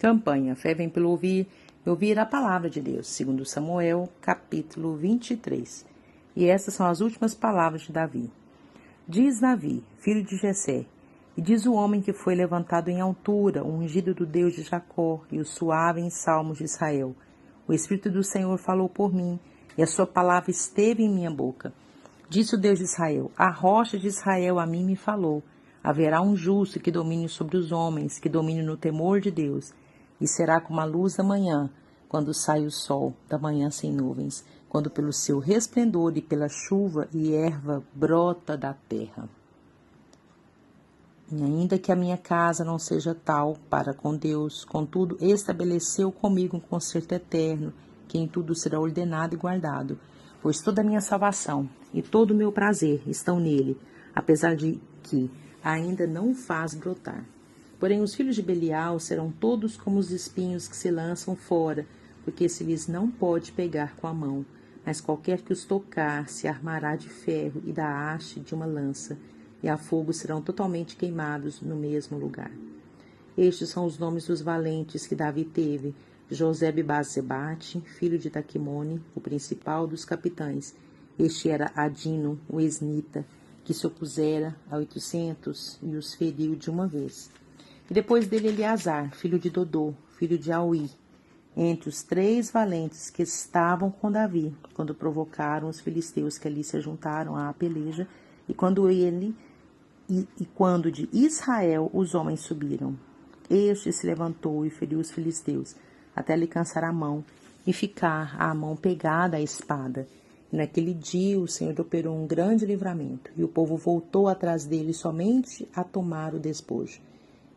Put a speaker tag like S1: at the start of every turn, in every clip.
S1: Campanha, fé vem pelo ouvir, e ouvir a palavra de Deus, segundo Samuel, capítulo 23. E essas são as últimas palavras de Davi. Diz Davi, filho de Jessé, e diz o homem que foi levantado em altura, o ungido do Deus de Jacó, e o suave em salmos de Israel. O Espírito do Senhor falou por mim, e a sua palavra esteve em minha boca. Disse o Deus de Israel, a rocha de Israel a mim me falou. Haverá um justo que domine sobre os homens, que domine no temor de Deus. E será como a luz da manhã, quando sai o sol, da manhã sem nuvens, quando pelo seu resplendor e pela chuva e erva brota da terra. E ainda que a minha casa não seja tal para com Deus, contudo estabeleceu comigo um concerto eterno, que em tudo será ordenado e guardado, pois toda a minha salvação e todo o meu prazer estão nele, apesar de que ainda não o faz brotar. Porém, os filhos de Belial serão todos como os espinhos que se lançam fora, porque se lhes não pode pegar com a mão, mas qualquer que os tocar se armará de ferro e da haste de uma lança, e a fogo serão totalmente queimados no mesmo lugar. Estes são os nomes dos valentes que Davi teve: Josebe-Basebate, filho de Taquimone, o principal dos capitães. Este era Adino, o esnita, que se opusera a 800 e os feriu de uma vez. E depois dele Eleazar, filho de Dodô, filho de Auí, entre os 3 valentes que estavam com Davi, quando provocaram os filisteus que ali se juntaram à peleja, e quando de Israel os homens subiram. Este se levantou e feriu os filisteus, até lhe cansar a mão e ficar a mão pegada à espada. E naquele dia o Senhor operou um grande livramento, e o povo voltou atrás dele somente a tomar o despojo.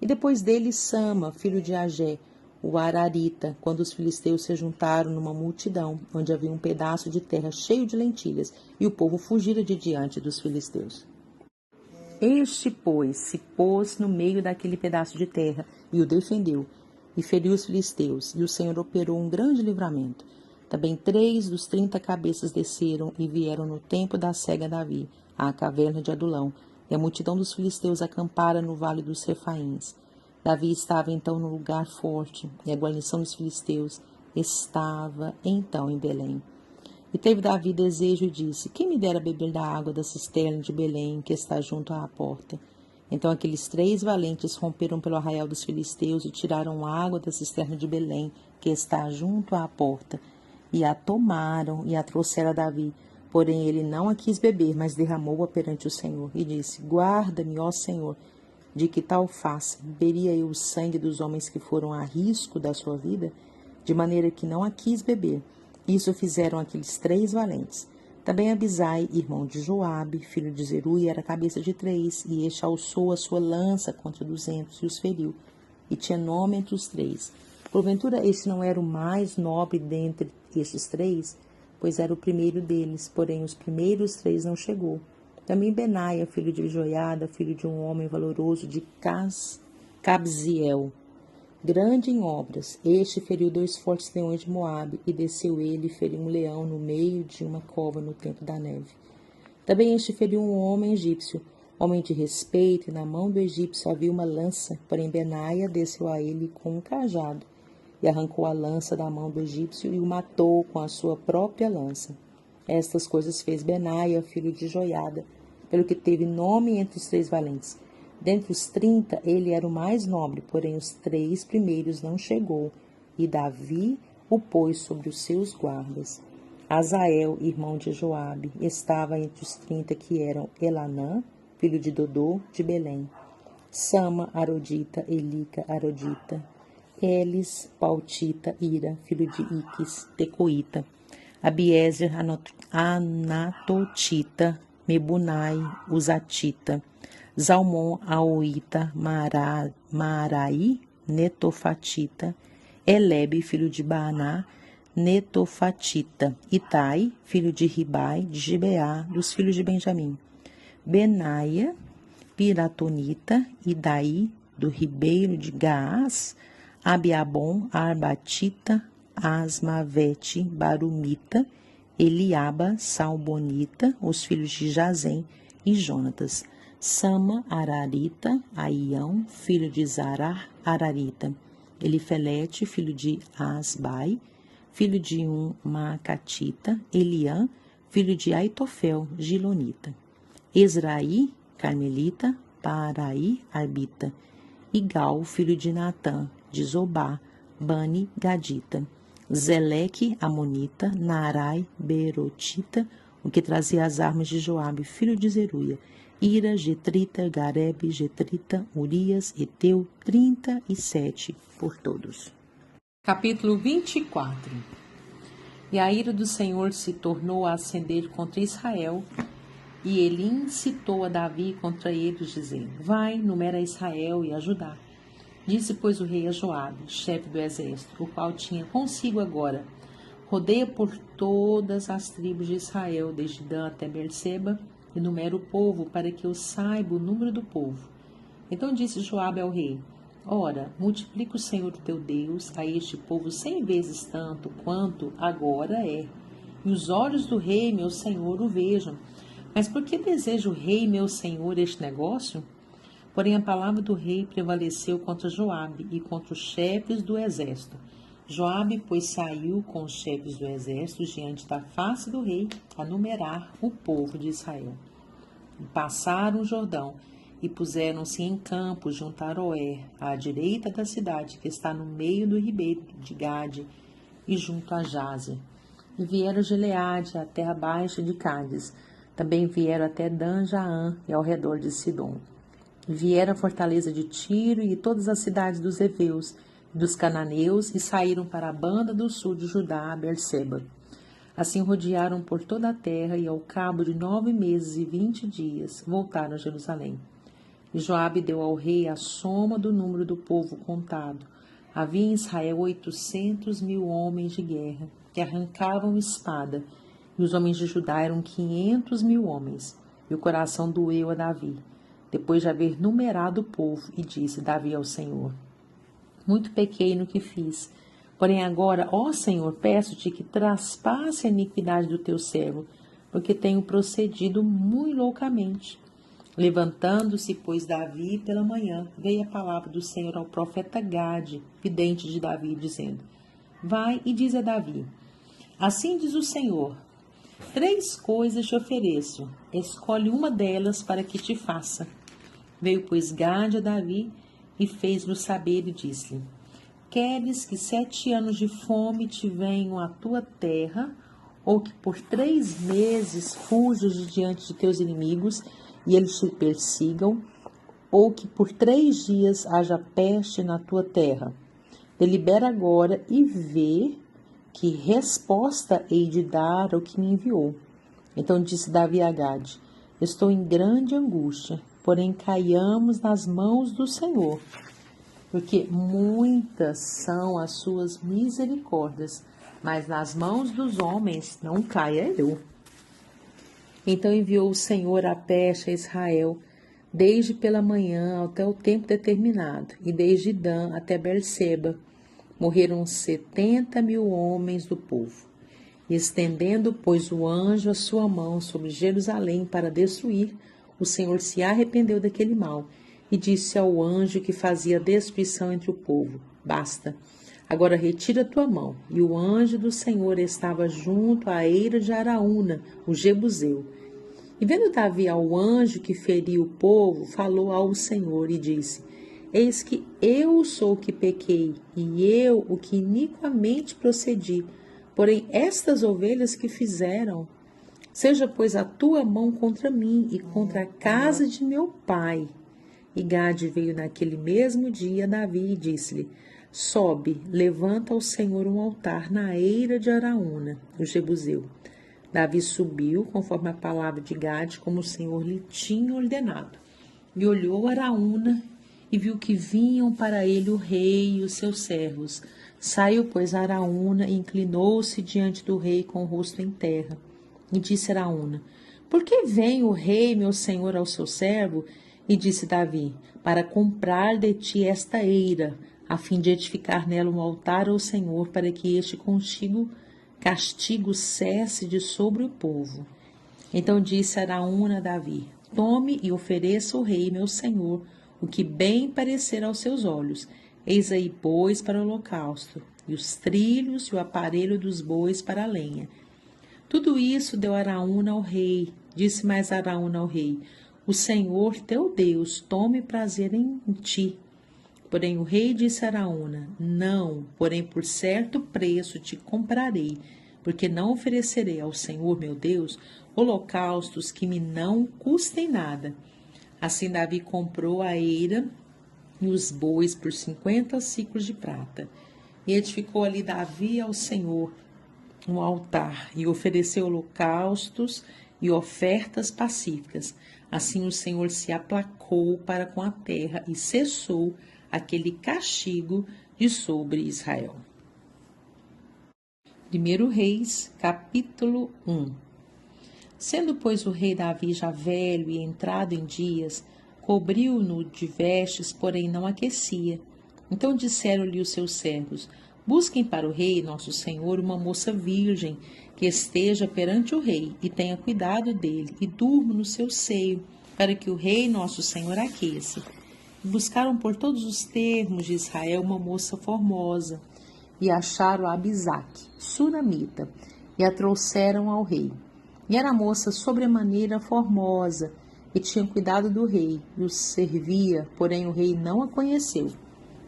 S1: E depois dele Sama, filho de Agé, o Ararita, quando os filisteus se juntaram numa multidão, onde havia um pedaço de terra cheio de lentilhas, e o povo fugira de diante dos filisteus. Este, pois, se pôs no meio daquele pedaço de terra, e o defendeu, e feriu os filisteus, e o Senhor operou um grande livramento. Também 3 dos 30 cabeças desceram e vieram no tempo da cega Davi, à caverna de Adulão, e a multidão dos filisteus acampara no vale dos Refaíns. Davi estava então no lugar forte, e a guarnição dos filisteus estava então em Belém. E teve Davi desejo e disse: quem me dera beber da água da cisterna de Belém, que está junto à porta? Então aqueles 3 valentes romperam pelo arraial dos filisteus e tiraram água da cisterna de Belém, que está junto à porta, e a tomaram e a trouxeram a Davi. Porém ele não a quis beber, mas derramou-a perante o Senhor, e disse: guarda-me, ó Senhor, de que tal faça. Beberia eu o sangue dos homens que foram a risco da sua vida? De maneira que não a quis beber. Isso fizeram aqueles 3 valentes. Também Abisai, irmão de Joabe, filho de Zeruia, era cabeça de 3, e este alçou a sua lança contra 200 e os feriu, e tinha nome entre os 3. Porventura este não era o mais nobre dentre estes 3? Pois era o primeiro deles, porém os primeiros 3 não chegou. Também Benaia, filho de Joiada, filho de um homem valoroso de Cabziel, grande em obras. Este feriu 2 fortes leões de Moabe, e desceu ele e feriu um leão no meio de uma cova no tempo da neve. Também este feriu um homem egípcio, homem de respeito, e na mão do egípcio havia uma lança, porém Benaia desceu a ele com um cajado, e arrancou a lança da mão do egípcio e o matou com a sua própria lança. Estas coisas fez Benaia, filho de Joiada, pelo que teve nome entre os 3 valentes. Dentre os 30, ele era o mais nobre, porém os 3 primeiros não chegou, e Davi o pôs sobre os seus guardas. Azael, irmão de Joabe, estava entre os 30, que eram Elanã, filho de Dodô, de Belém, Sama, Arodita, Elica, Arodita, Elis, Pautita, Ira, filho de Iques, Tecoíta, Abiezer, Anatotita, Mebunai, Uzatita, Zalmon, Aoita, Marai, Netofatita, Elebe, filho de Baaná, Netofatita, Itai, filho de Ribai, de Gibeá, dos filhos de Benjamim, Benaia, Piratonita, Idaí, do ribeiro de Gaás, Abiabom, Arbatita, Asmavete, Barumita, Eliaba, Salbonita, os filhos de Jazem e Jonatas, Sama, Ararita, Aião, filho de Zarar, Ararita, Elifelete, filho de Asbai, filho de um Maacatita, Eliã, filho de Aitofel, Gilonita, Ezraí, Carmelita, Paraí, Arbita, Igal, filho de Natã, de Zobá, Bani, Gadita, Zeleque, Amonita, Naarai, Berotita, o que trazia as armas de Joabe, filho de Zeruia, Ira, Getrita, Garebe, Getrita, Urias, Eteu, 37 por todos. Capítulo 24. E a ira do Senhor se tornou a acender contra Israel, e ele incitou a Davi contra eles, dizendo: Vai, numera Israel e a Judá. Disse, pois, o rei a Joabe, chefe do exército, o qual tinha consigo agora: Rodeia por todas as tribos de Israel, desde Dan até Berseba, e numera o povo, para que eu saiba o número do povo. Então disse Joabe ao rei: Ora, multiplica o Senhor teu Deus a este povo 100 vezes tanto quanto agora é. E os olhos do rei, meu senhor, o vejam. Mas por que deseja o rei, meu senhor, este negócio? Porém a palavra do rei prevaleceu contra Joabe e contra os chefes do exército. Joabe, pois, saiu com os chefes do exército diante da face do rei a numerar o povo de Israel. E passaram o Jordão e puseram-se em campo junto a Aroer, à direita da cidade, que está no meio do ribeiro de Gade, e junto a Jazer. E vieram Gileade, a terra baixa de Cádiz. Também vieram até Dan-Jaã e ao redor de Sidom. E vieram a fortaleza de Tiro e todas as cidades dos heveus e dos cananeus, e saíram para a banda do sul de Judá, a Berseba. Assim rodearam por toda a terra, e ao cabo de 9 meses e 20 dias voltaram a Jerusalém. E Joabe deu ao rei a soma do número do povo contado. Havia em Israel 800.000 homens de guerra, que arrancavam espada, e os homens de Judá eram 500.000 homens. E o coração doeu a Davi, depois de haver numerado o povo, e disse Davi ao Senhor: Muito pequei no que fiz. Porém agora, ó Senhor, peço-te que traspasse a iniquidade do teu servo, porque tenho procedido muito loucamente. Levantando-se, pois, Davi pela manhã, veio a palavra do Senhor ao profeta Gade, vidente de Davi, dizendo: Vai e diz a Davi: Assim diz o Senhor: 3 coisas te ofereço, escolhe uma delas para que te faça. Veio, pois, Gade a Davi e fez-lhe saber e disse-lhe: Queres que 7 anos de fome te venham à tua terra, ou que por 3 meses fujas de diante de teus inimigos e eles te persigam, ou que por 3 dias haja peste na tua terra? Delibera agora e vê que resposta hei de dar ao que me enviou. Então disse Davi a Gade: Estou em grande angústia, porém caiamos nas mãos do Senhor, porque muitas são as suas misericórdias, mas nas mãos dos homens não caia eu. Então enviou o Senhor a peste a Israel, desde pela manhã até o tempo determinado, e desde Dan até Berseba. Morreram 70.000 homens do povo. E estendendo, pois, o anjo a sua mão sobre Jerusalém para destruir, o Senhor se arrependeu daquele mal, e disse ao anjo que fazia destruição entre o povo: Basta, agora retira a tua mão. E o anjo do Senhor estava junto à eira de Araúna, o Jebuseu. E vendo Davi ao anjo que feria o povo, falou ao Senhor e disse: Eis que eu sou o que pequei, e eu o que iniquamente procedi. Porém, estas ovelhas que fizeram, seja, pois, a tua mão contra mim e contra a casa de meu pai. E Gade veio naquele mesmo dia a Davi e disse-lhe: Sobe, levanta ao Senhor um altar na eira de Araúna, o Jebuseu. Davi subiu, conforme a palavra de Gade, como o Senhor lhe tinha ordenado. E olhou Araúna e viu que vinham para ele o rei e os seus servos. Saiu, pois, Araúna e inclinou-se diante do rei com o rosto em terra. E disse Araúna: Por que vem o rei, meu senhor, ao seu servo? E disse Davi: Para comprar de ti esta eira, a fim de edificar nela um altar ao Senhor, para que este contigo castigo cesse de sobre o povo. Então disse Araúna a Davi: Tome e ofereça ao rei, meu senhor, o que bem parecer aos seus olhos. Eis aí bois para o holocausto, e os trilhos e o aparelho dos bois para a lenha. Tudo isso deu Araúna ao rei. Disse mais Araúna ao rei: O Senhor teu Deus tome prazer em ti. Porém o rei disse a Araúna: Não, porém por certo preço te comprarei, porque não oferecerei ao Senhor meu Deus holocaustos que me não custem nada. Assim Davi comprou a eira e os bois por 50 siclos de prata. E edificou ali Davi ao Senhor um altar e ofereceu holocaustos e ofertas pacíficas. Assim o Senhor se aplacou para com a terra e cessou aquele castigo de sobre Israel. 1 Reis, capítulo 1. Sendo, pois, o rei Davi já velho e entrado em dias, cobriu-no de vestes, porém não aquecia. Então disseram-lhe os seus servos: Busquem para o rei, nosso senhor, uma moça virgem, que esteja perante o rei, e tenha cuidado dele, e durma no seu seio, para que o rei, nosso senhor, aqueça. E buscaram por todos os termos de Israel uma moça formosa, e acharam a Abisaque, sunamita, e a trouxeram ao rei. E era a moça sobremaneira formosa, e tinha cuidado do rei, e o servia, porém o rei não a conheceu.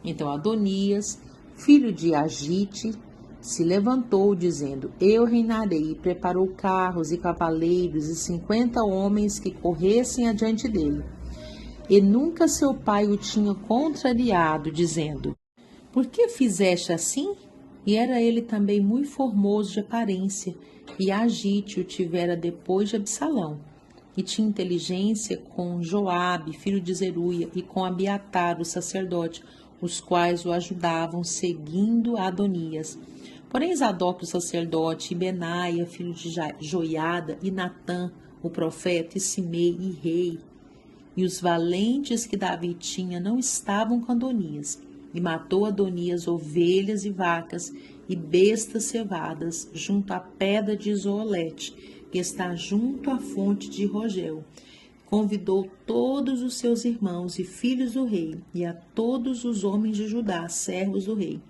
S1: Então Adonias, filho de Agite, se levantou, dizendo: Eu reinarei, e preparou carros e cavaleiros e 50 homens que corressem adiante dele. E nunca seu pai o tinha contrariado, dizendo: Por que fizeste assim? E era ele também muito formoso de aparência, e Agite o tivera depois de Absalão. E tinha inteligência com Joabe, filho de Zeruia, e com Abiatar, o sacerdote, os quais o ajudavam, seguindo Adonias. Porém Zadok, o sacerdote, e Benaia, filho de Joiada, e Natã, o profeta, e Simei, e rei, e os valentes que Davi tinha não estavam com Adonias. E matou Adonias ovelhas e vacas e bestas cevadas junto à pedra de Zoolete, que está junto à fonte de Rogel. Convidou todos os seus irmãos e filhos do rei, e a todos os homens de Judá, servos do rei.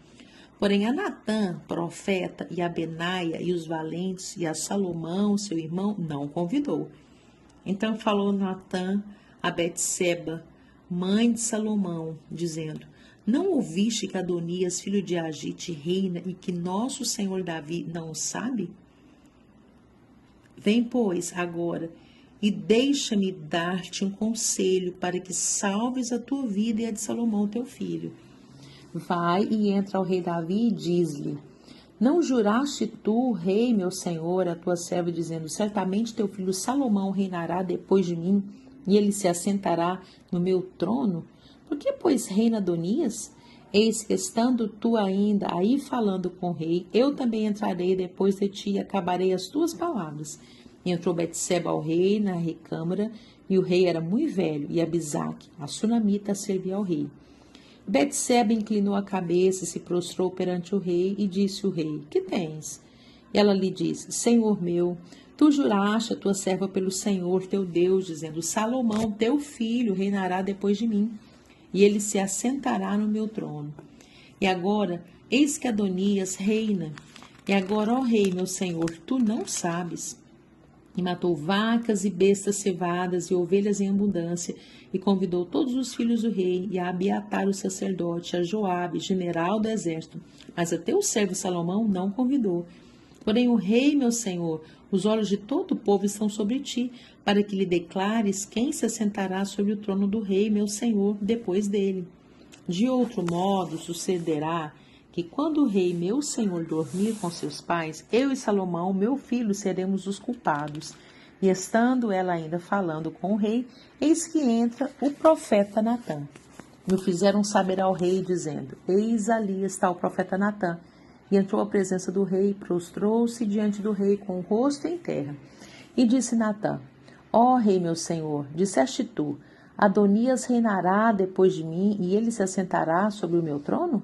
S1: Porém a Natã, profeta, e a Benaia, e os valentes, e a Salomão, seu irmão, não convidou. Então falou Natã a Betseba, mãe de Salomão, dizendo: Não ouviste que Adonias, filho de Agite, reina, e que nosso senhor Davi não o sabe? Vem, pois, agora, e deixa-me dar-te um conselho, para que salves a tua vida e a de Salomão, teu filho. Vai e entra ao rei Davi e diz-lhe: Não juraste tu, rei, meu senhor, a tua serva, dizendo: Certamente teu filho Salomão reinará depois de mim, e ele se assentará no meu trono? Por que, pois, reina Adonias? Eis que, estando tu ainda aí falando com o rei, eu também entrarei depois de ti e acabarei as tuas palavras. E entrou Betseba ao rei na recâmara, e o rei era muito velho, e Abisaque, a sunamita, servia ao rei. Betseba inclinou a cabeça, se prostrou perante o rei, e disse o rei: Que tens? E ela lhe disse: Senhor meu, tu juraste a tua serva pelo Senhor teu Deus, dizendo: Salomão, teu filho, reinará depois de mim, e ele se assentará no meu trono. E agora, eis que Adonias reina. E agora, ó rei, meu senhor, tu não sabes. E matou vacas e bestas cevadas e ovelhas em abundância, e convidou todos os filhos do rei, e a Abiatar o sacerdote, a Joabe, general do exército. Mas a teu servo Salomão não convidou. Porém o rei, meu senhor, os olhos de todo o povo estão sobre ti, para que lhe declares quem se assentará sobre o trono do rei, meu senhor, depois dele. De outro modo sucederá que quando o rei, meu senhor, dormir com seus pais, eu e Salomão, meu filho, seremos os culpados. E estando ela ainda falando com o rei, eis que entra o profeta Natã. E o fizeram saber ao rei, dizendo: Eis ali está o profeta Natã. E entrou à presença do rei, prostrou-se diante do rei com o rosto em terra. E disse Natã: Ó rei, meu senhor, disseste tu: Adonias reinará depois de mim, e ele se assentará sobre o meu trono?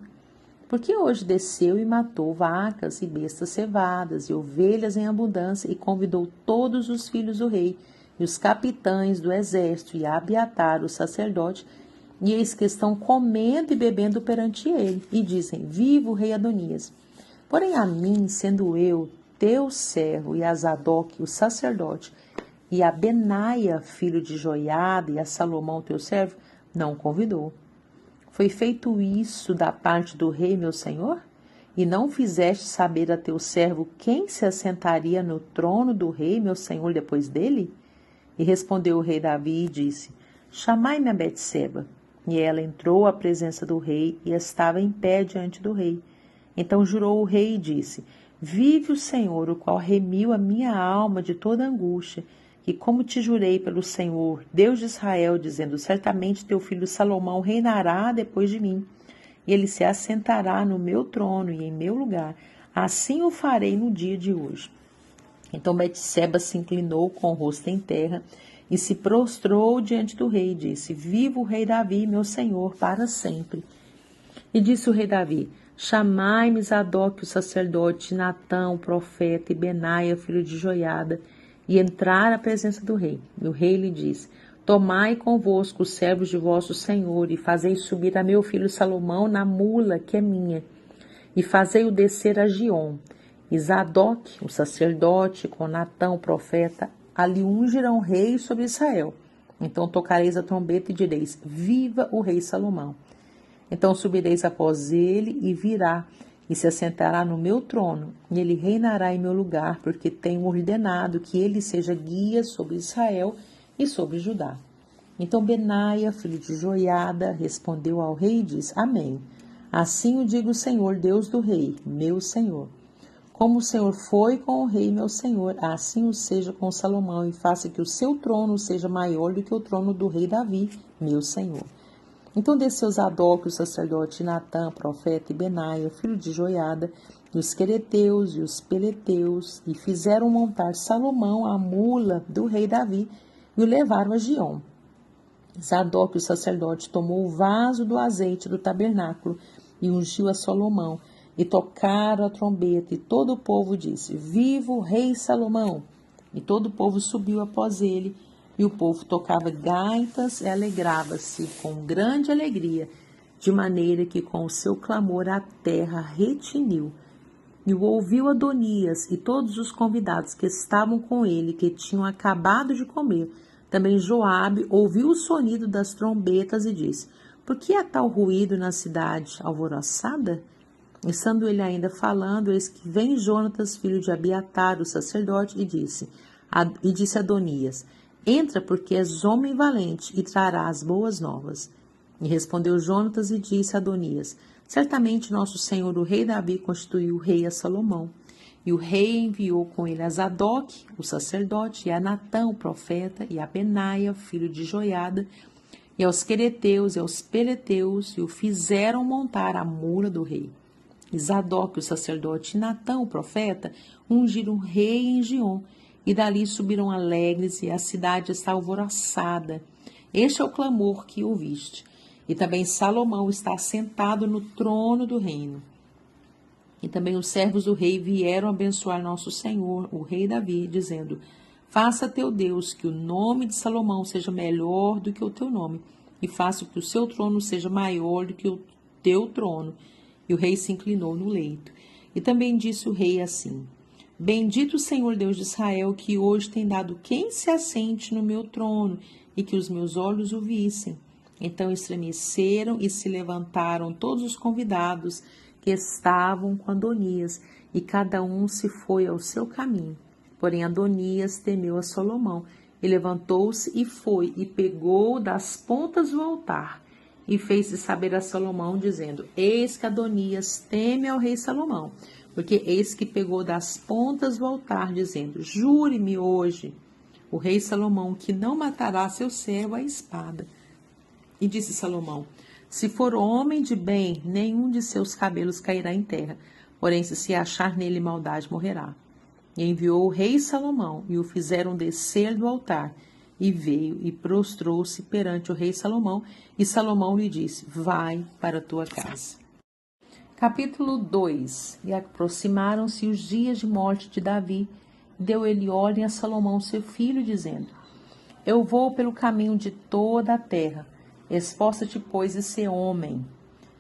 S1: Porque hoje desceu e matou vacas e bestas cevadas e ovelhas em abundância, e convidou todos os filhos do rei, e os capitães do exército, e Abiatar, o sacerdote, e eis que estão comendo e bebendo perante ele, e dizem, viva o rei Adonias. Porém a mim, sendo eu teu servo, e a Zadok, o sacerdote, e a Benaia, filho de Joiada, e a Salomão, teu servo, não convidou. Foi feito isso da parte do rei, meu senhor? E não fizeste saber a teu servo quem se assentaria no trono do rei, meu senhor, depois dele? E respondeu o rei Davi e disse, chamai-me a Betseba. E ela entrou à presença do rei e estava em pé diante do rei. Então jurou o rei e disse, vive o Senhor, o qual remiu a minha alma de toda angústia, e como te jurei pelo Senhor, Deus de Israel, dizendo, certamente teu filho Salomão reinará depois de mim, e ele se assentará no meu trono e em meu lugar. Assim o farei no dia de hoje. Então Betseba se inclinou com o rosto em terra e se prostrou diante do rei e disse, viva o rei Davi, meu senhor, para sempre. E disse o rei Davi, chamai-me Zadok, o sacerdote, Natã, o profeta, e Benaia, filho de Joiada, e entrar à presença do rei. E o rei lhe disse, tomai convosco os servos de vosso senhor, e fazei subir a meu filho Salomão na mula, que é minha, e fazei-o descer a Giom. E Zadok, o sacerdote, com Natã, o profeta, ali ungirão rei sobre Israel. Então tocareis a trombeta e direis, viva o rei Salomão. Então subireis após ele e virá, e se assentará no meu trono, e ele reinará em meu lugar, porque tenho ordenado que ele seja guia sobre Israel e sobre Judá. Então Benaia, filho de Joiada, respondeu ao rei e disse, amém. Assim o diga o Senhor, Deus do rei, meu senhor. Como o Senhor foi com o rei, meu senhor, assim o seja com Salomão, e faça que o seu trono seja maior do que o trono do rei Davi, meu senhor. Então desceu Zadok, o sacerdote, Natã, profeta, e Benaia, filho de Joiada, e os quereteus e os peleteus, e fizeram montar Salomão a mula do rei Davi, e o levaram a Giom. Zadok, o sacerdote, tomou o vaso do azeite do tabernáculo, e ungiu a Salomão, e tocaram a trombeta, e todo o povo disse, viva o rei Salomão! E todo o povo subiu após ele, e o povo tocava gaitas e alegrava-se com grande alegria, de maneira que com o seu clamor a terra retiniu. E o ouviu Adonias e todos os convidados que estavam com ele, que tinham acabado de comer. Também Joabe ouviu o sonido das trombetas e disse, por que há tal ruído na cidade alvoroçada? Estando ele ainda falando, eis que vem Jonatas, filho de Abiatar, o sacerdote, e disse a Adonias, entra, porque és homem valente, e trarás boas novas. E respondeu Jonatas e disse a Adonias, certamente nosso senhor o rei Davi constituiu o rei a Salomão. E o rei enviou com ele a Zadok, o sacerdote, e a Natã, o profeta, e a Benaia, filho de Joiada, e aos quereteus e aos peleteus, e o fizeram montar a mula do rei. E Zadok, o sacerdote, e Natã, o profeta, ungiram o rei em Giom, e dali subiram alegres, e a cidade está alvoroçada. Este é o clamor que ouviste. E também Salomão está sentado no trono do reino. E também os servos do rei vieram abençoar nosso senhor, o rei Davi, dizendo, faça teu Deus que o nome de Salomão seja melhor do que o teu nome, e faça que o seu trono seja maior do que o teu trono. E o rei se inclinou no leito. E também disse o rei assim, bendito o Senhor Deus de Israel, que hoje tem dado quem se assente no meu trono, e que os meus olhos o vissem. Então estremeceram e se levantaram todos os convidados que estavam com Adonias, e cada um se foi ao seu caminho. Porém Adonias temeu a Salomão, e levantou-se e foi, e pegou das pontas do altar, e fez-se saber a Salomão, dizendo, eis que Adonias teme ao rei Salomão, porque eis que pegou das pontas do altar, dizendo, jure-me hoje, o rei Salomão, que não matará seu servo à espada. E disse Salomão, se for homem de bem, nenhum de seus cabelos cairá em terra, porém se achar nele maldade, morrerá. E enviou o rei Salomão, e o fizeram descer do altar, e veio e prostrou-se perante o rei Salomão, e Salomão lhe disse, vai para a tua casa. Capítulo 2. E aproximaram-se os dias de morte de Davi, deu ele ordem a Salomão seu filho, dizendo, eu vou pelo caminho de toda a terra, Esforça-te, pois, e sê homem,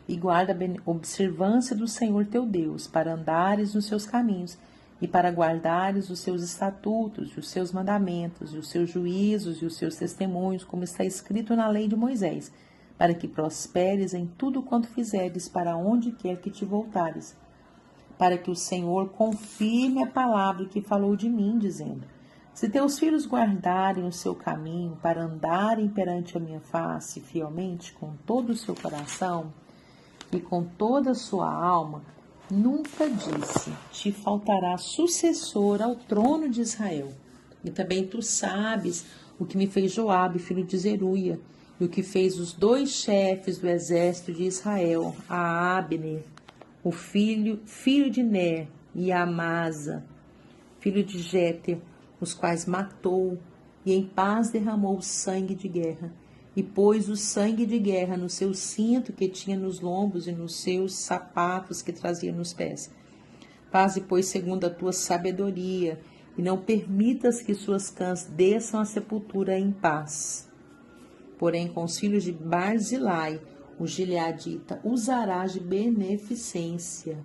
S1: e guarda a observância do Senhor teu Deus, para andares nos seus caminhos, e para guardares os seus estatutos, e os seus mandamentos, e os seus juízos, e os seus testemunhos, como está escrito na lei de Moisés, para que prosperes em tudo quanto fizeres, para onde quer que te voltares, para que o Senhor confirme a palavra que falou de mim, dizendo: se teus filhos guardarem o seu caminho, para andarem perante a minha face fielmente, com todo o seu coração e com toda a sua alma, nunca disse, te faltará sucessor ao trono de Israel. E também tu sabes o que me fez Joabe, filho de Zeruia, e o que fez os 2 chefes do exército de Israel, a Abner, o filho de Ner, e a Amasa, filho de Jéter, os quais matou, e em paz derramou sangue de guerra, e pôs o sangue de guerra no seu cinto que tinha nos lombos e nos seus sapatos que trazia nos pés. Faze, pois, segundo a tua sabedoria, e não permitas que suas cãs desçam à sepultura em paz. Porém, com os filhos de Barzilai, o gileadita, usarás de beneficência,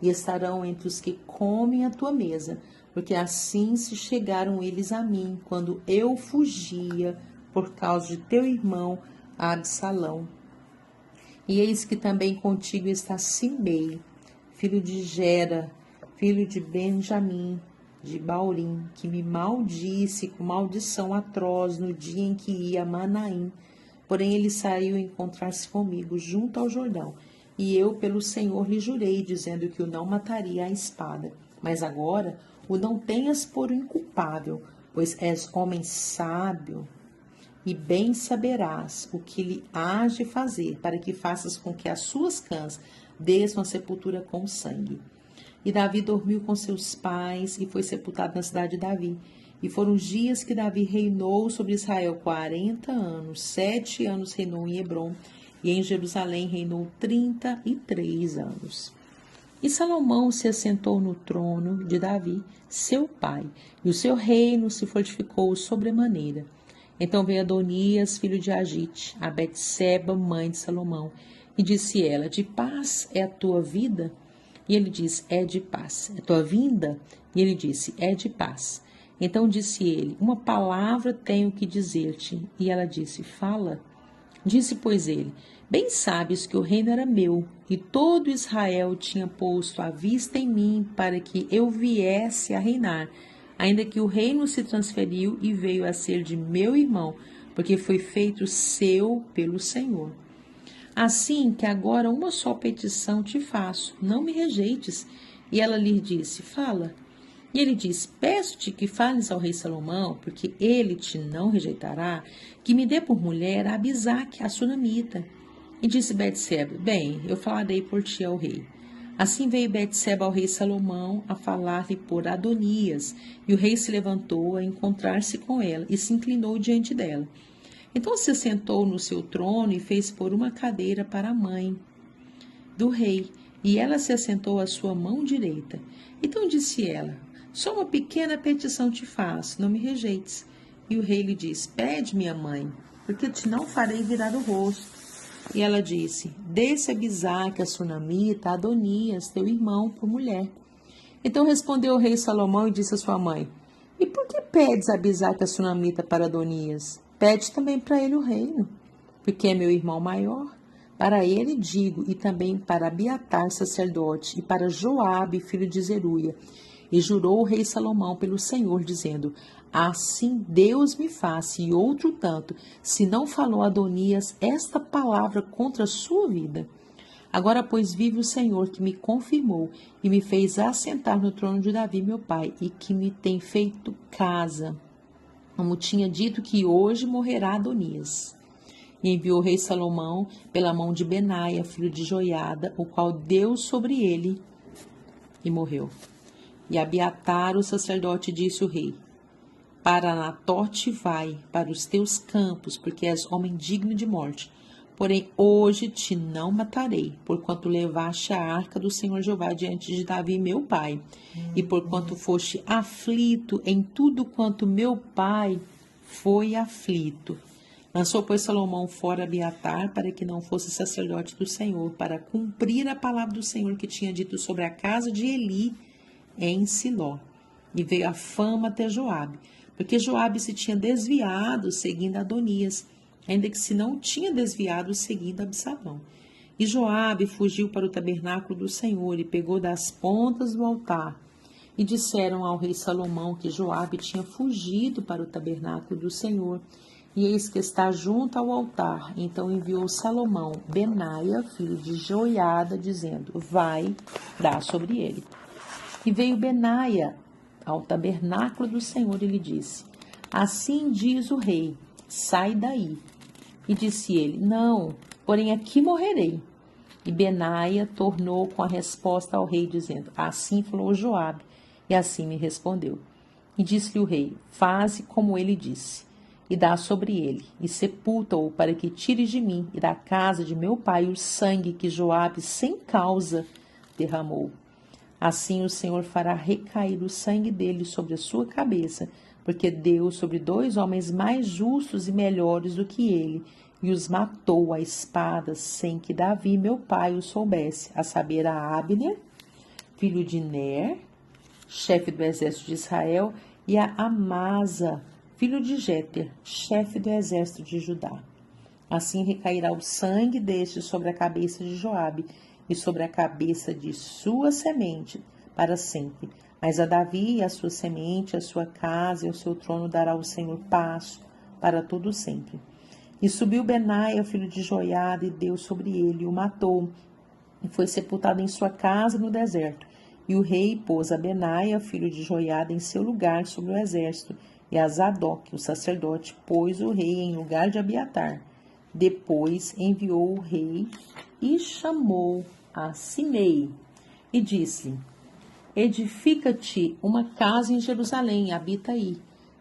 S1: e estarão entre os que comem a tua mesa, porque assim se chegaram eles a mim, quando eu fugia por causa de teu irmão Absalão. E eis que também contigo está Simei, filho de Gera, filho de Benjamim, de Baurim, que me maldisse com maldição atroz no dia em que ia a Manaim. Porém ele saiu encontrar-se comigo junto ao Jordão, e eu pelo Senhor lhe jurei, dizendo que o não mataria à espada. Mas agora o não tenhas por inculpável, pois és homem sábio, e bem saberás o que lhe hás de fazer, para que faças com que as suas cãs desçam a sepultura com sangue. E Davi dormiu com seus pais, e foi sepultado na cidade de Davi. E foram os dias que Davi reinou sobre Israel 40 anos, 7 anos reinou em Hebrom, e em Jerusalém reinou 33 anos. E Salomão se assentou no trono de Davi, seu pai, e o seu reino se fortificou sobremaneira. Então veio Adonias, filho de Agite, a Betseba, mãe de Salomão, e disse ela: de paz é a tua vida? E ele disse: é de paz. É tua vinda? E ele disse: é de paz. Então disse ele: uma palavra tenho que dizer-te. E ela disse: fala. Disse, pois, ele: bem sabes que o reino era meu, e todo Israel tinha posto a vista em mim para que eu viesse a reinar, ainda que o reino se transferiu e veio a ser de meu irmão, porque foi feito seu pelo Senhor. Assim que agora uma só petição te faço, não me rejeites. E ela lhe disse: fala. E ele disse: peço-te que fales ao rei Salomão, porque ele te não rejeitará, que me dê por mulher a Abisaque, a sunamita. E disse Betseba: bem, eu falarei por ti ao rei. Assim veio Betseba ao rei Salomão a falar-lhe por Adonias, e o rei se levantou a encontrar-se com ela, e se inclinou diante dela. Então se sentou no seu trono e fez pôr uma cadeira para a mãe do rei, e ela se assentou à sua mão direita. Então disse ela: só uma pequena petição te faço, não me rejeites. E o rei lhe disse: pede, minha mãe, porque te não farei virar o rosto. E ela disse: dê-se a Abisaque, a sunamita, a Adonias, teu irmão, por mulher. Então respondeu o rei Salomão e disse à sua mãe: e por que pedes a Abisaque, a sunamita, para Adonias? Pede também para ele o reino, porque é meu irmão maior. Para ele digo, e também para Abiatar, sacerdote, e para Joabe, filho de Zeruia. E jurou o rei Salomão pelo Senhor, dizendo: assim Deus me faça, e outro tanto, se não falou Adonias esta palavra contra a sua vida. Agora, pois, vive o Senhor, que me confirmou e me fez assentar no trono de Davi, meu pai, e que me tem feito casa, como tinha dito que hoje morrerá Adonias. E enviou o rei Salomão pela mão de Benaia, filho de Joiada, o qual deu sobre ele e morreu. E Abiatar, o sacerdote, disse o rei: para Anatote vai, para os teus campos, porque és homem digno de morte. Porém, hoje te não matarei, porquanto levaste a arca do Senhor Jeová diante de Davi, meu pai, e porquanto foste aflito em tudo quanto meu pai foi aflito. Lançou, pois, Salomão fora Abiatar, para que não fosse sacerdote do Senhor, para cumprir a palavra do Senhor que tinha dito sobre a casa de Eli em Siló. E veio a fama até Joabe, porque Joabe se tinha desviado seguindo Adonias, ainda que se não tinha desviado seguindo Absalão. E Joabe fugiu para o tabernáculo do Senhor e pegou das pontas do altar. E disseram ao rei Salomão que Joabe tinha fugido para o tabernáculo do Senhor, e eis que está junto ao altar. Então enviou Salomão Benaia, filho de Joiada, dizendo: vai dar sobre ele. E veio Benaia ao tabernáculo do Senhor e lhe disse: assim diz o rei, sai daí. E disse ele: não, porém aqui morrerei. E Benaia tornou com a resposta ao rei, dizendo: assim falou Joabe, e assim me respondeu. E disse-lhe o rei: faze como ele disse, e dá sobre ele, e sepulta-o, para que tires de mim e da casa de meu pai o sangue que Joabe sem causa derramou. Assim o Senhor fará recair o sangue dele sobre a sua cabeça, porque deu sobre 2 homens mais justos e melhores do que ele, e os matou à espada, sem que Davi, meu pai, o soubesse, a saber, a Abner, filho de Ner, chefe do exército de Israel, e a Amasa, filho de Jéter, chefe do exército de Judá. Assim recairá o sangue deste sobre a cabeça de Joabe e sobre a cabeça de sua semente para sempre. Mas a Davi e a sua semente, a sua casa e o seu trono dará o Senhor paz para todo sempre. E subiu Benaia, filho de Joiada, e deu sobre ele, e o matou, e foi sepultado em sua casa no deserto. E o rei pôs a Benaia, filho de Joiada, em seu lugar sobre o exército, e a Zadok, o sacerdote, pôs o rei em lugar de Abiatar. Depois enviou o rei e chamou a Simei, e disse-lhe: edifica-te uma casa em Jerusalém, habita aí,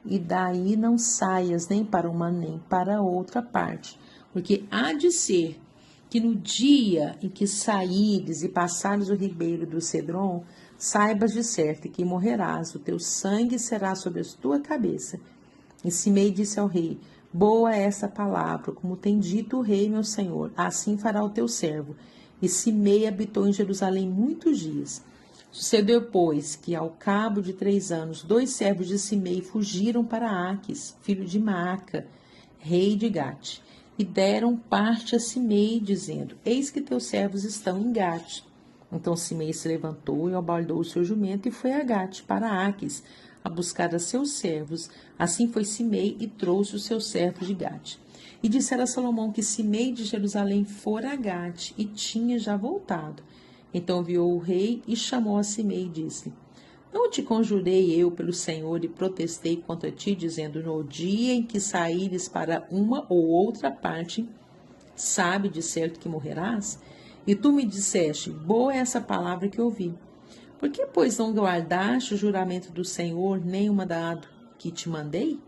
S1: e daí não saias nem para uma nem para outra parte, porque há de ser que no dia em que saíres e passares o ribeiro do Cedron, saibas de certo que morrerás, o teu sangue será sobre a tua cabeça. E Simei disse ao rei: boa é essa palavra, como tem dito o rei meu senhor, assim fará o teu servo. E Simei habitou em Jerusalém muitos dias. Sucedeu, pois, que ao cabo de 3 anos, 2 servos de Simei fugiram para Aques, filho de Maaca, rei de Gate, e deram parte a Simei, dizendo: eis que teus servos estão em Gate. Então Simei se levantou e abordou o seu jumento e foi a Gate, para Aques, a buscar a seus servos. Assim foi Simei e trouxe os seus servos de Gate. E dissera a Salomão que Simei de Jerusalém fora a Gate e tinha já voltado. Então enviou o rei e chamou a Simei e disse: não te conjurei eu pelo Senhor e protestei contra ti, dizendo: no dia em que saíres para uma ou outra parte, sabe de certo que morrerás? E tu me disseste: boa é essa palavra que ouvi. Por que, pois, não guardaste o juramento do Senhor, nem o mandado que te mandei?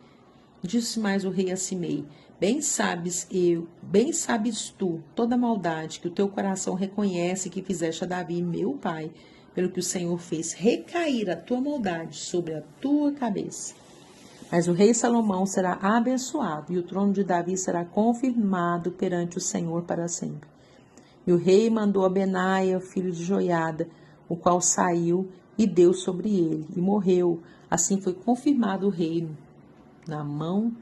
S1: Disse mais o rei a Simei: bem sabes tu toda a maldade que o teu coração reconhece que fizeste a Davi, meu pai, pelo que o Senhor fez recair a tua maldade sobre a tua cabeça. Mas o rei Salomão será abençoado, e o trono de Davi será confirmado perante o Senhor para sempre. E o rei mandou a Benaia, filho de Joiada, o qual saiu e deu sobre ele, e morreu. Assim foi confirmado o reino na mão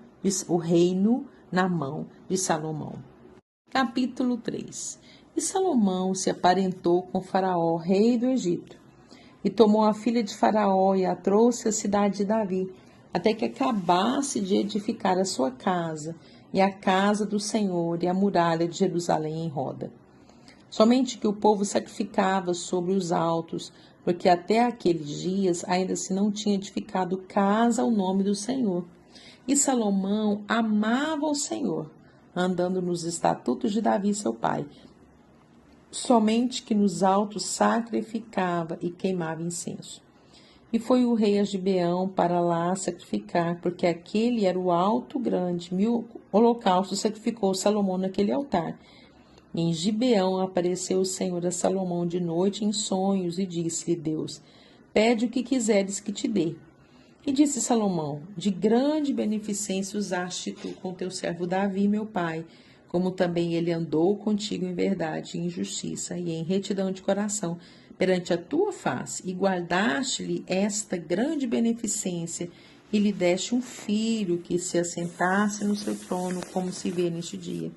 S1: de Salomão. Capítulo 3. E Salomão se aparentou com Faraó, rei do Egito, e tomou a filha de Faraó e a trouxe à cidade de Davi, até que acabasse de edificar a sua casa, e a casa do Senhor, e a muralha de Jerusalém em roda. Somente que o povo sacrificava sobre os altos, porque até aqueles dias ainda se não tinha edificado casa ao nome do Senhor. E Salomão amava o Senhor, andando nos estatutos de Davi seu pai. Somente que nos altos sacrificava e queimava incenso. E foi o rei a Gibeão para lá sacrificar, porque aquele era o alto grande. 1000 holocaustos sacrificou Salomão naquele altar. E em Gibeão apareceu o Senhor a Salomão de noite em sonhos, e disse-lhe Deus: pede o que quiseres que te dê. E disse Salomão: de grande beneficência usaste tu com teu servo Davi, meu pai, como também ele andou contigo em verdade, em justiça e em retidão de coração, perante a tua face, e guardaste-lhe esta grande beneficência, e lhe deste um filho que se assentasse no seu trono, como se vê neste dia.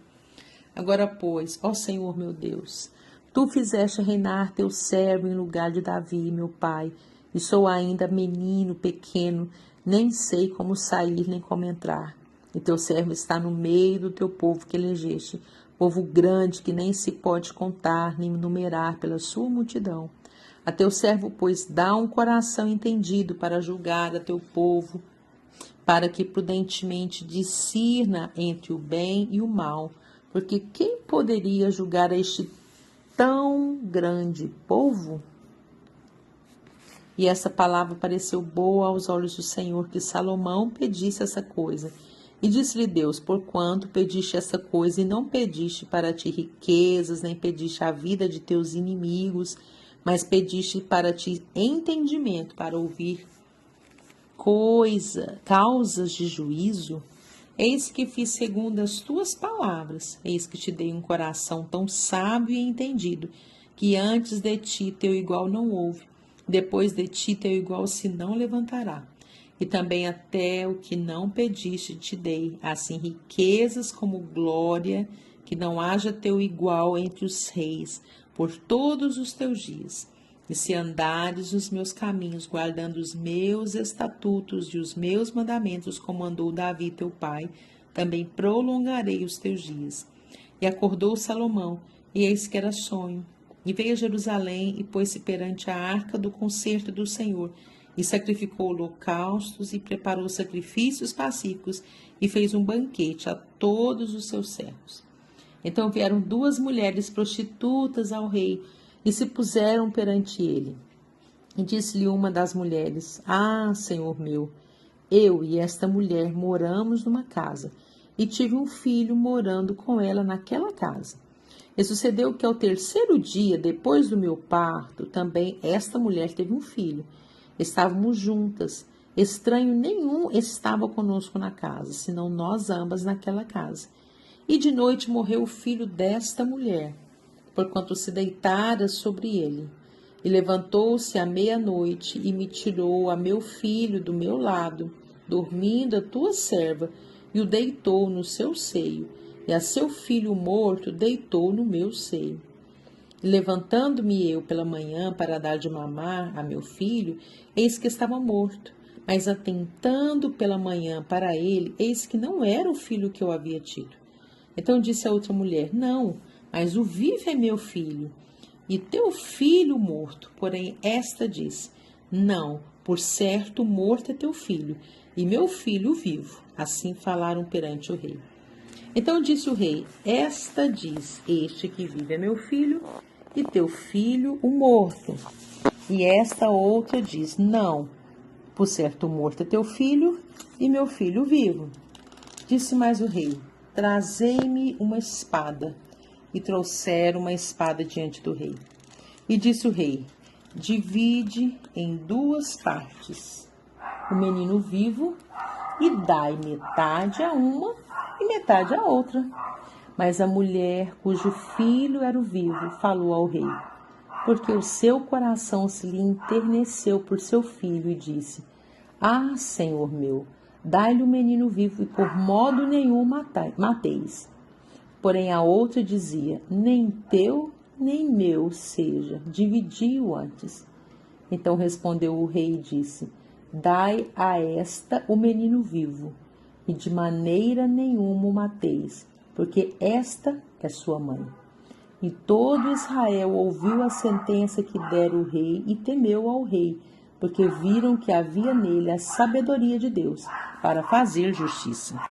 S1: Agora, pois, ó Senhor meu Deus, tu fizeste reinar teu servo em lugar de Davi, meu pai, e sou ainda menino, pequeno, nem sei como sair nem como entrar. E teu servo está no meio do teu povo que elegeste, povo grande que nem se pode contar nem numerar pela sua multidão. A teu servo, pois, dá um coração entendido para julgar a teu povo, para que prudentemente discirna entre o bem e o mal, porque quem poderia julgar este tão grande povo? E essa palavra pareceu boa aos olhos do Senhor, que Salomão pedisse essa coisa. E disse-lhe Deus: porquanto pediste essa coisa, e não pediste para ti riquezas, nem pediste a vida de teus inimigos, mas pediste para ti entendimento, para ouvir causas de juízo, eis que fiz segundo as tuas palavras, eis que te dei um coração tão sábio e entendido, que antes de ti teu igual não houve, depois de ti teu igual se não levantará. E também até o que não pediste te dei, assim riquezas como glória, que não haja teu igual entre os reis, por todos os teus dias. E se andares nos meus caminhos, guardando os meus estatutos e os meus mandamentos, como andou Davi teu pai, também prolongarei os teus dias. E acordou Salomão, e eis que era sonho. E veio a Jerusalém, e pôs-se perante a arca do concerto do Senhor, e sacrificou holocaustos, e preparou sacrifícios pacíficos, e fez um banquete a todos os seus servos. Então vieram 2 mulheres prostitutas ao rei, e se puseram perante ele. E disse-lhe uma das mulheres: ah, senhor meu, eu e esta mulher moramos numa casa, e tive um filho morando com ela naquela casa. E sucedeu que ao 3º dia, depois do meu parto, também esta mulher teve um filho. Estávamos juntas, estranho nenhum estava conosco na casa, senão nós ambas naquela casa. E de noite morreu o filho desta mulher, porquanto se deitara sobre ele. E levantou-se à meia-noite e me tirou a meu filho do meu lado, dormindo a tua serva, e o deitou no seu seio, e a seu filho morto deitou no meu seio. E levantando-me eu pela manhã para dar de mamar a meu filho, eis que estava morto. Mas atentando pela manhã para ele, eis que não era o filho que eu havia tido. Então disse a outra mulher: não, mas o vivo é meu filho, e teu filho morto. Porém esta disse: não, por certo morto é teu filho, e meu filho vivo. Assim falaram perante o rei. Então disse o rei: esta diz: este que vive é meu filho, e teu filho o morto. E esta outra diz: não, por certo morto é teu filho, e meu filho vivo. Disse mais o rei: trazei-me uma espada. E trouxeram uma espada diante do rei. E disse o rei: divide em 2 partes o menino vivo, e dai metade a uma e metade a outra. Mas a mulher, cujo filho era o vivo, falou ao rei, porque o seu coração se lhe enterneceu por seu filho, e disse: ah, senhor meu, dai-lhe o menino vivo, e por modo nenhum mateis. Porém a outra dizia: nem teu, nem meu seja, dividi-o antes. Então respondeu o rei e disse: dai a esta o menino vivo, e de maneira nenhuma o mateis, porque esta é sua mãe. E todo Israel ouviu a sentença que dera o rei e temeu ao rei, porque viram que havia nele a sabedoria de Deus para fazer justiça.